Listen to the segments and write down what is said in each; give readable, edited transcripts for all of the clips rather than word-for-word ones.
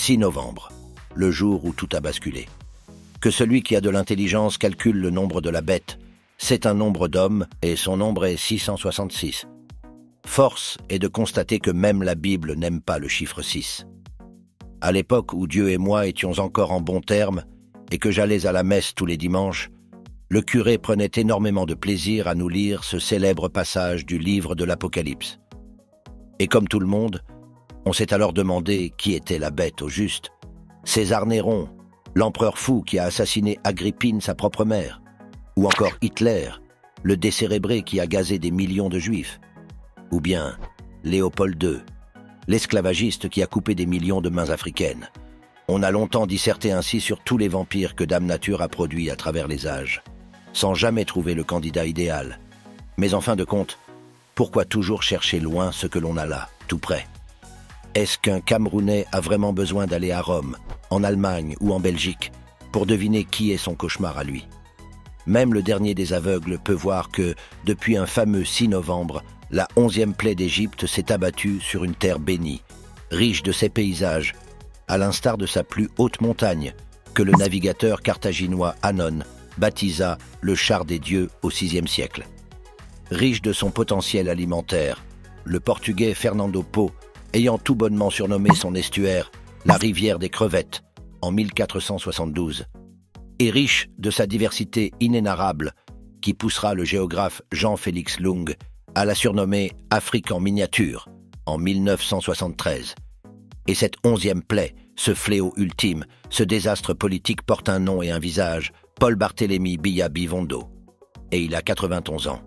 6 novembre, le jour où tout a basculé. Que celui qui a de l'intelligence calcule le nombre de la bête, c'est un nombre d'hommes et son nombre est 666. Force est de constater que même la Bible n'aime pas le chiffre 6. À l'époque où Dieu et moi étions encore en bons termes et que j'allais à la messe tous les dimanches, le curé prenait énormément de plaisir à nous lire ce célèbre passage du livre de l'Apocalypse. Et comme tout le monde, on s'est alors demandé qui était la bête au juste. César Néron, l'empereur fou qui a assassiné Agrippine, sa propre mère, ou encore Hitler, le décérébré qui a gazé des millions de juifs, ou bien Léopold II, l'esclavagiste qui a coupé des millions de mains africaines. On a longtemps disserté ainsi sur tous les vampires que Dame Nature a produits à travers les âges, sans jamais trouver le candidat idéal. Mais en fin de compte, pourquoi toujours chercher loin ce que l'on a là, tout près? Est-ce qu'un Camerounais a vraiment besoin d'aller à Rome, en Allemagne ou en Belgique, pour deviner qui est son cauchemar à lui? Même le dernier des aveugles peut voir que, depuis un fameux 6 novembre, la 11e plaie d'Égypte s'est abattue sur une terre bénie, riche de ses paysages, à l'instar de sa plus haute montagne, que le navigateur carthaginois Hannon baptisa le char des dieux au VIe siècle. Riche de son potentiel alimentaire, le portugais Fernando Po, ayant tout bonnement surnommé son estuaire la rivière des crevettes en 1472, et riche de sa diversité inénarrable qui poussera le géographe Jean-Félix Lung à la surnommer Afrique en miniature en 1973. Et cette 11e plaie, ce fléau ultime, ce désastre politique porte un nom et un visage, Paul Barthélemy Biya Bivondo. Et il a 91 ans.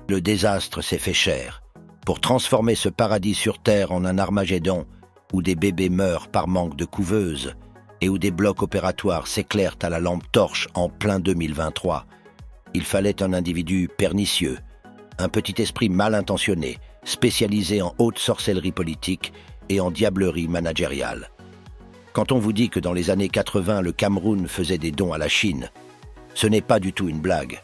Le désastre s'est fait cher. Pour transformer ce paradis sur terre en un Armageddon où des bébés meurent par manque de couveuse et où des blocs opératoires s'éclairent à la lampe torche en plein 2023, il fallait un individu pernicieux, un petit esprit mal intentionné, spécialisé en haute sorcellerie politique et en diablerie managériale. Quand on vous dit que dans les années 80, le Cameroun faisait des dons à la Chine, ce n'est pas du tout une blague.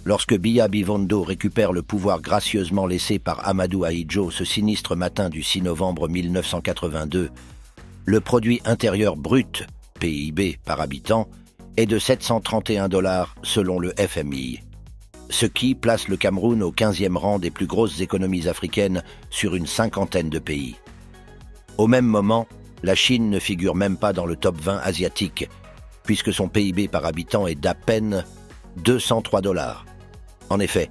Lorsque Biya Bivondo récupère le pouvoir gracieusement laissé par Amadou Ahidjo ce sinistre matin du 6 novembre 1982, le produit intérieur brut, PIB par habitant, est de 731 $ selon le FMI, ce qui place le Cameroun au 15e rang des plus grosses économies africaines sur une cinquantaine de pays. Au même moment, la Chine ne figure même pas dans le top 20 asiatique, puisque son PIB par habitant est d'à peine 203 $. En effet,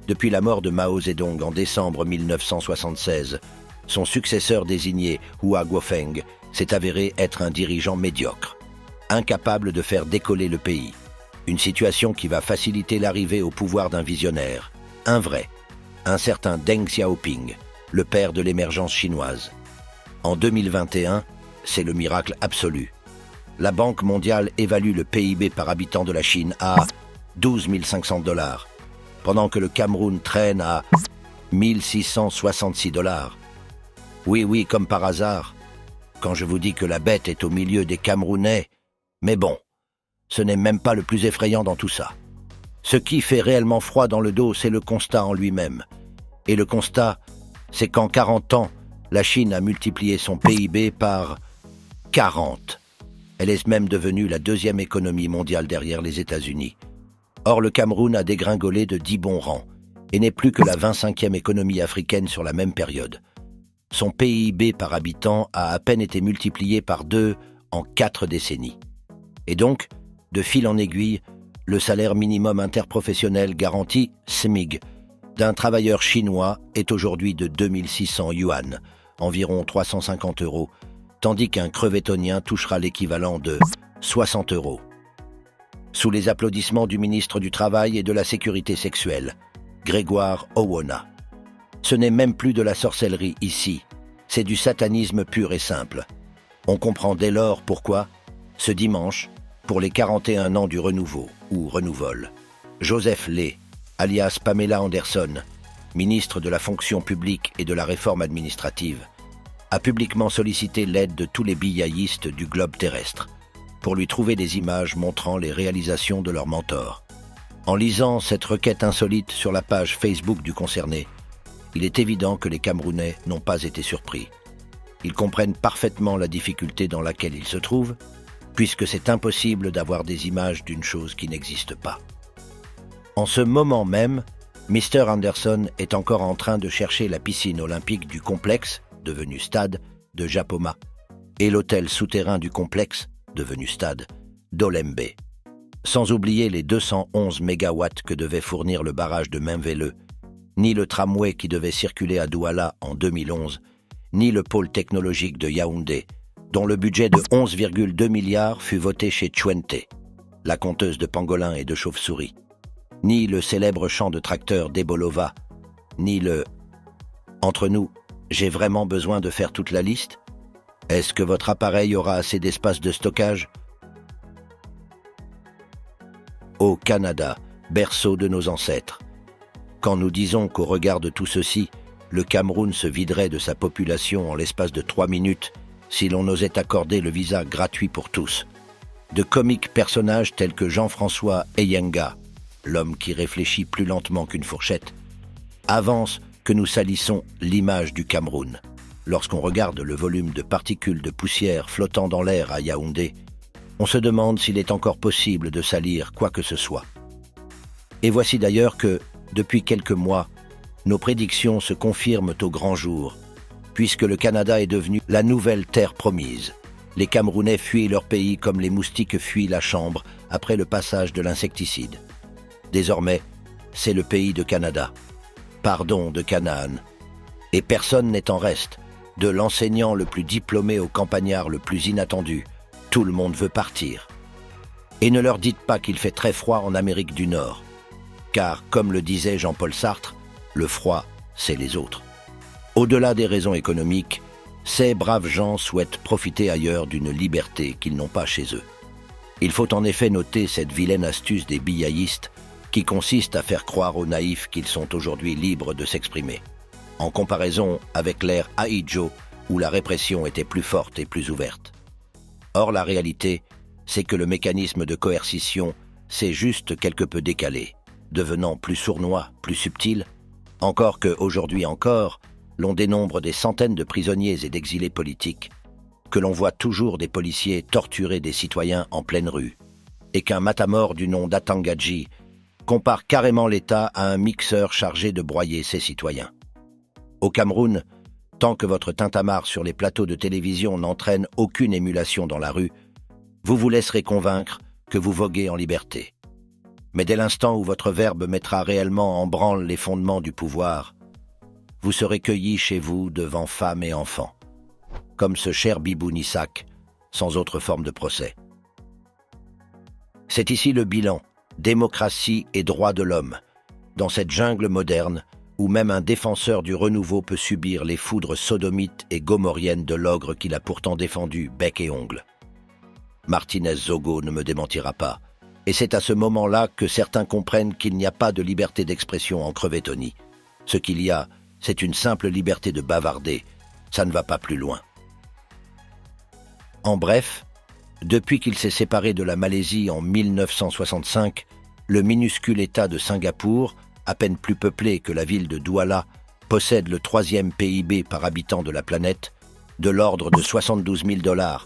depuis la mort de Mao Zedong en décembre 1976, son successeur désigné, Hua Guofeng, s'est avéré être un dirigeant médiocre, incapable de faire décoller le pays. Une situation qui va faciliter l'arrivée au pouvoir d'un visionnaire, un vrai, un certain Deng Xiaoping, le père de l'émergence chinoise. En 2021, c'est le miracle absolu. La Banque mondiale évalue le PIB par habitant de la Chine à 12 500 $, pendant que le Cameroun traîne à 1 666 $. Oui, comme par hasard, quand je vous dis que la bête est au milieu des Camerounais, mais bon, ce n'est même pas le plus effrayant dans tout ça. Ce qui fait réellement froid dans le dos, c'est le constat en lui-même. Et le constat, c'est qu'en 40 ans, la Chine a multiplié son PIB par 40. Elle est même devenue la 2e économie mondiale derrière les États-Unis. Or, le Cameroun a dégringolé de 10 bons rangs et n'est plus que la 25e économie africaine sur la même période. Son PIB par habitant a à peine été multiplié par 2 en 4 décennies. Et donc, de fil en aiguille, le salaire minimum interprofessionnel garanti, SMIG, d'un travailleur chinois est aujourd'hui de 2600 yuan, environ 350 €, tandis qu'un crevettonien touchera l'équivalent de 60 €. Sous les applaudissements du ministre du Travail et de la Sécurité sexuelle, Grégoire Owona. Ce n'est même plus de la sorcellerie ici, c'est du satanisme pur et simple. On comprend dès lors pourquoi, ce dimanche, pour les 41 ans du renouveau, ou renouvol, Joseph Lay, alias Pamela Anderson, ministre de la fonction publique et de la réforme administrative, a publiquement sollicité l'aide de tous les biyaïstes du globe terrestre pour lui trouver des images montrant les réalisations de leur mentor. En lisant cette requête insolite sur la page Facebook du concerné, il est évident que les Camerounais n'ont pas été surpris. Ils comprennent parfaitement la difficulté dans laquelle ils se trouvent, puisque c'est impossible d'avoir des images d'une chose qui n'existe pas. En ce moment même, Mr. Anderson est encore en train de chercher la piscine olympique du complexe, devenu stade, de Japoma, et l'hôtel souterrain du complexe, devenu stade, d'Olembe. Sans oublier les 211 mégawatts que devait fournir le barrage de Mempheleu, ni le tramway qui devait circuler à Douala en 2011, ni le pôle technologique de Yaoundé, dont le budget de 11,2 milliards fut voté chez Tchouente, la conteuse de pangolins et de chauves-souris, ni le célèbre champ de tracteurs d'Ebolova, ni le... Entre nous, j'ai vraiment besoin de faire toute la liste? Est-ce que votre appareil aura assez d'espace de stockage? Au Canada, berceau de nos ancêtres. Quand nous disons qu'au regard de tout ceci, le Cameroun se viderait de sa population en l'espace de 3 minutes si l'on osait accorder le visa gratuit pour tous. De comiques personnages tels que Jean-François Eyenga, l'homme qui réfléchit plus lentement qu'une fourchette, avancent que nous salissons l'image du Cameroun. Lorsqu'on regarde le volume de particules de poussière flottant dans l'air à Yaoundé, on se demande s'il est encore possible de salir quoi que ce soit. Et voici d'ailleurs que, depuis quelques mois, nos prédictions se confirment au grand jour, puisque le Canada est devenu la nouvelle terre promise. Les Camerounais fuient leur pays comme les moustiques fuient la chambre après le passage de l'insecticide. Désormais, c'est le pays de Canada. Pardon, de Canaan. Et personne n'est en reste. De l'enseignant le plus diplômé au campagnard le plus inattendu, tout le monde veut partir. Et ne leur dites pas qu'il fait très froid en Amérique du Nord. Car, comme le disait Jean-Paul Sartre, le froid, c'est les autres. Au-delà des raisons économiques, ces braves gens souhaitent profiter ailleurs d'une liberté qu'ils n'ont pas chez eux. Il faut en effet noter cette vilaine astuce des billaïstes qui consiste à faire croire aux naïfs qu'ils sont aujourd'hui libres de s'exprimer, en comparaison avec l'ère Ahidjo où la répression était plus forte et plus ouverte. Or, la réalité, c'est que le mécanisme de coercition s'est juste quelque peu décalé, devenant plus sournois, plus subtil, encore qu'aujourd'hui encore, l'on dénombre des centaines de prisonniers et d'exilés politiques, que l'on voit toujours des policiers torturer des citoyens en pleine rue, et qu'un matamor du nom d'Atangadji compare carrément l'État à un mixeur chargé de broyer ses citoyens. Au Cameroun, tant que votre tintamarre sur les plateaux de télévision n'entraîne aucune émulation dans la rue, vous vous laisserez convaincre que vous voguez en liberté. Mais dès l'instant où votre verbe mettra réellement en branle les fondements du pouvoir, vous serez cueilli chez vous devant femmes et enfants, comme ce cher Bibou Nissak, sans autre forme de procès. C'est ici le bilan, démocratie et droits de l'homme, dans cette jungle moderne où même un défenseur du renouveau peut subir les foudres sodomites et gomorriennes de l'ogre qu'il a pourtant défendu bec et ongles. Martinez Zogo ne me démentira pas, et c'est à ce moment-là que certains comprennent qu'il n'y a pas de liberté d'expression en Crevétonie. Ce qu'il y a, c'est une simple liberté de bavarder, ça ne va pas plus loin. En bref, depuis qu'il s'est séparé de la Malaisie en 1965, le minuscule État de Singapour, à peine plus peuplé que la ville de Douala, possède le 3e PIB par habitant de la planète, de l'ordre de 72 000 $,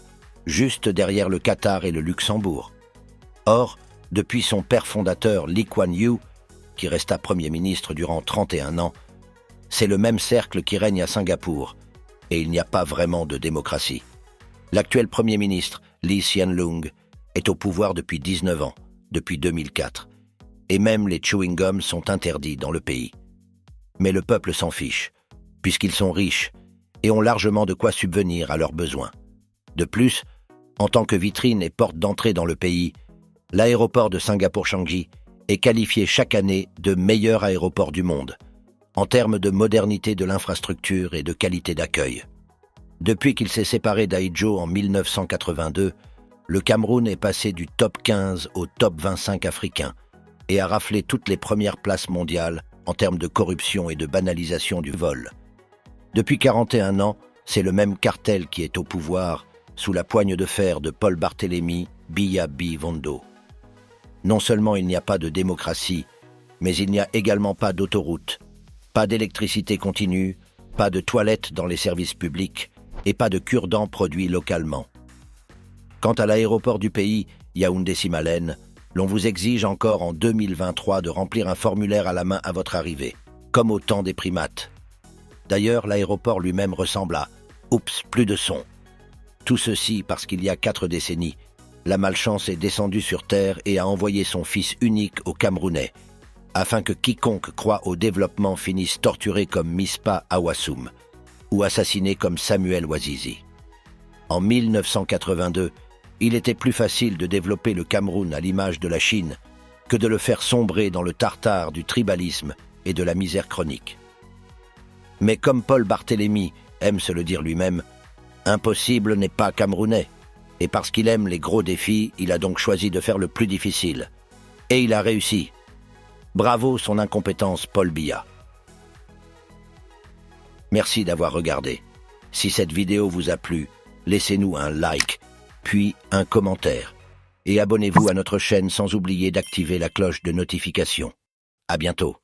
juste derrière le Qatar et le Luxembourg. Or, depuis son père fondateur Lee Kuan Yew, qui resta Premier ministre durant 31 ans, c'est le même cercle qui règne à Singapour, et il n'y a pas vraiment de démocratie. L'actuel Premier ministre, Lee Hsien Loong, est au pouvoir depuis 19 ans, depuis 2004, et même les chewing-gums sont interdits dans le pays. Mais le peuple s'en fiche, puisqu'ils sont riches et ont largement de quoi subvenir à leurs besoins. De plus, en tant que vitrine et porte d'entrée dans le pays, l'aéroport de Singapour-Changi est qualifié chaque année de meilleur aéroport du monde, en termes de modernité de l'infrastructure et de qualité d'accueil. Depuis qu'il s'est séparé d'Ahidjo en 1982, le Cameroun est passé du top 15 au top 25 africain et a raflé toutes les premières places mondiales en termes de corruption et de banalisation du vol. Depuis 41 ans, c'est le même cartel qui est au pouvoir sous la poigne de fer de Paul Barthélémy Biya Bivondo. Non seulement il n'y a pas de démocratie, mais il n'y a également pas d'autoroute, pas d'électricité continue, pas de toilettes dans les services publics, et pas de cure-dents produits localement. Quant à l'aéroport du pays, Yaoundé-Simalène, l'on vous exige encore en 2023 de remplir un formulaire à la main à votre arrivée, comme au temps des primates. D'ailleurs, l'aéroport lui-même ressemble à « Oups, plus de son ». Tout ceci parce qu'il y a 4 décennies, la malchance est descendue sur terre et a envoyé son fils unique aux Camerounais, afin que quiconque croit au développement finisse torturé comme Mispa Awassoum ou assassiné comme Samuel Ouazizi. En 1982, il était plus facile de développer le Cameroun à l'image de la Chine que de le faire sombrer dans le tartare du tribalisme et de la misère chronique. Mais comme Paul Barthélemy aime se le dire lui-même, impossible n'est pas camerounais, et parce qu'il aime les gros défis, il a donc choisi de faire le plus difficile. Et il a réussi. Bravo son incompétence, Paul Biya. Merci d'avoir regardé. Si cette vidéo vous a plu, laissez-nous un like, puis un commentaire. Et abonnez-vous à notre chaîne sans oublier d'activer la cloche de notification. À bientôt.